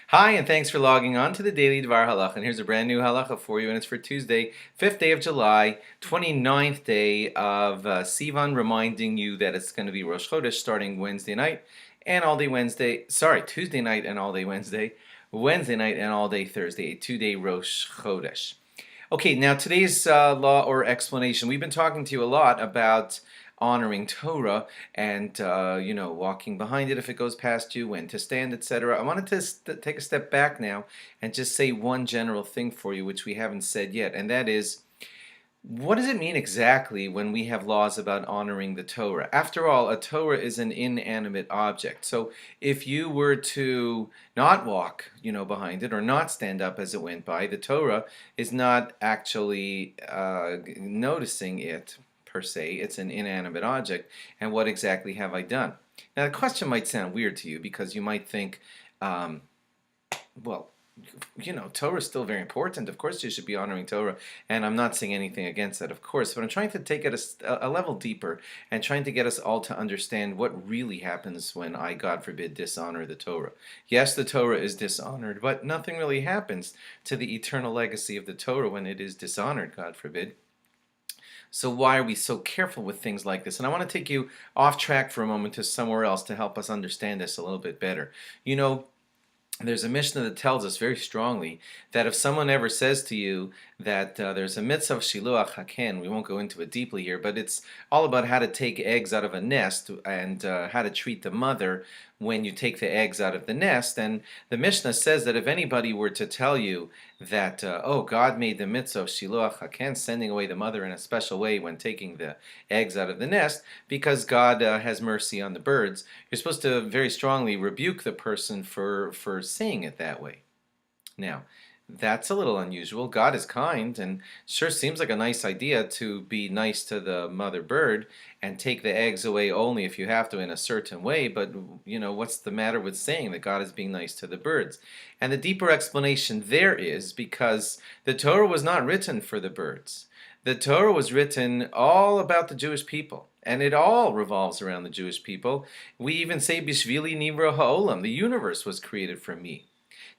Hi, and thanks for logging on to the Daily DVAR Halacha. And here's a brand new halacha for you, and it's for Tuesday, 5th day of July, 29th day of Sivan, reminding you that it's going to be Rosh Chodesh starting Wednesday night and all day Tuesday night and all day Wednesday night and all day Thursday, a 2-day Rosh Chodesh. Okay, now today's law or explanation. We've been talking to you a lot about honoring Torah and walking behind it if it goes past you, when to stand, etc. I wanted to take a step back now and just say one general thing for you, which we haven't said yet, and that is, what does it mean exactly when we have laws about honoring the Torah? After all, a Torah is an inanimate object. So if you were to not walk, behind it or not stand up as it went by, the Torah is not actually noticing it per se. It's an inanimate object. And what exactly have I done? Now, the question might sound weird to you because you might think, well, Torah is still very important. Of course, you should be honoring Torah, and I'm not saying anything against that, of course, but I'm trying to take it a level deeper and trying to get us all to understand what really happens when I, God forbid, dishonor the Torah. Yes, the Torah is dishonored, but nothing really happens to the eternal legacy of the Torah when it is dishonored, God forbid. So why are we so careful with things like this? And I want to take you off track for a moment to somewhere else to help us understand this a little bit better. There's a Mishnah that tells us very strongly that if someone ever says to you that there's a mitzvah of shiluach haken, we won't go into it deeply here, but it's all about how to take eggs out of a nest and how to treat the mother when you take the eggs out of the nest. And the Mishnah says that if anybody were to tell you that, God made the mitzvah of shiluach haken, sending away the mother in a special way when taking the eggs out of the nest, because God has mercy on the birds, you're supposed to very strongly rebuke the person for saying it that way. Now, that's a little unusual. God is kind, and sure seems like a nice idea to be nice to the mother bird and take the eggs away only if you have to in a certain way, but what's the matter with saying that God is being nice to the birds? And the deeper explanation there is because the Torah was not written for the birds. The Torah was written all about the Jewish people, and it all revolves around the Jewish people. We even say, Bishvili Nivra Ha'olam, the universe was created for me.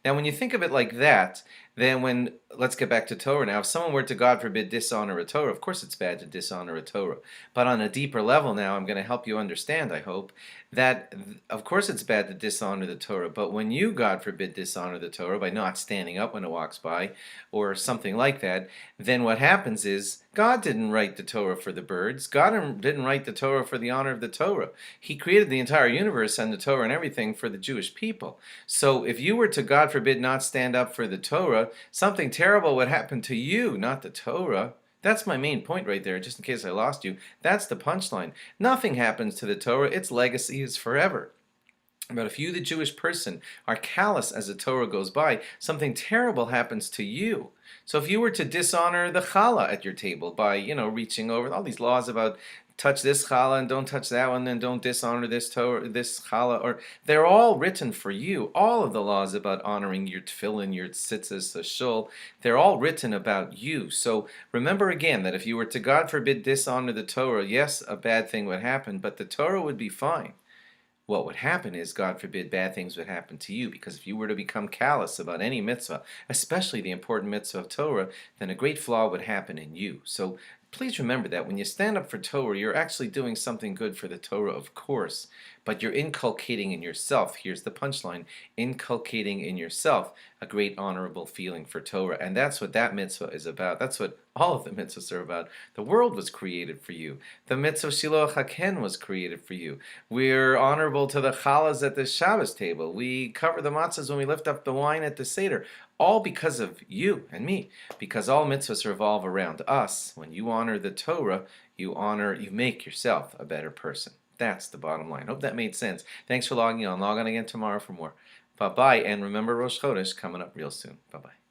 Now, when you think of it like that, then let's get back to Torah now. If someone were to, God forbid, dishonor a Torah, of course it's bad to dishonor a Torah. But on a deeper level now, I'm going to help you understand, I hope, that of course it's bad to dishonor the Torah. But when you, God forbid, dishonor the Torah by not standing up when it walks by or something like that, then what happens is God didn't write the Torah for the birds. God didn't write the Torah for the honor of the Torah. He created the entire universe and the Torah and everything for the Jewish people. So if you were to, God forbid, not stand up for the Torah, something terrible would happen to you, not the Torah. That's my main point right there, just in case I lost you. That's the punchline. Nothing happens to the Torah. Its legacy is forever. But if you, the Jewish person, are callous as the Torah goes by, something terrible happens to you. So if you were to dishonor the challah at your table by, reaching over all these laws about touch this challah and don't touch that one, and don't dishonor this Torah, this challah, or they're all written for you. All of the laws about honoring your tefillin, your tzitzis, the shul, they're all written about you. So remember again that if you were to, God forbid, dishonor the Torah, yes, a bad thing would happen, but the Torah would be fine. What would happen is, God forbid, bad things would happen to you, because if you were to become callous about any mitzvah, especially the important mitzvah of Torah, then a great flaw would happen in you. So please remember that when you stand up for Torah, you're actually doing something good for the Torah, of course, but you're inculcating in yourself, here's the punchline, inculcating in yourself a great honorable feeling for Torah. And that's what that mitzvah is about. That's what all of the mitzvahs are about. The world was created for you. The mitzvah Shiloh Haken was created for you. We're honorable to the challahs at the Shabbos table. We cover the matzahs when we lift up the wine at the Seder. All because of you and me. Because all mitzvahs revolve around us. When you honor the Torah, you make yourself a better person. That's the bottom line. Hope that made sense. Thanks for logging on. Log on again tomorrow for more. Bye-bye, and remember Rosh Chodesh coming up real soon. Bye-bye.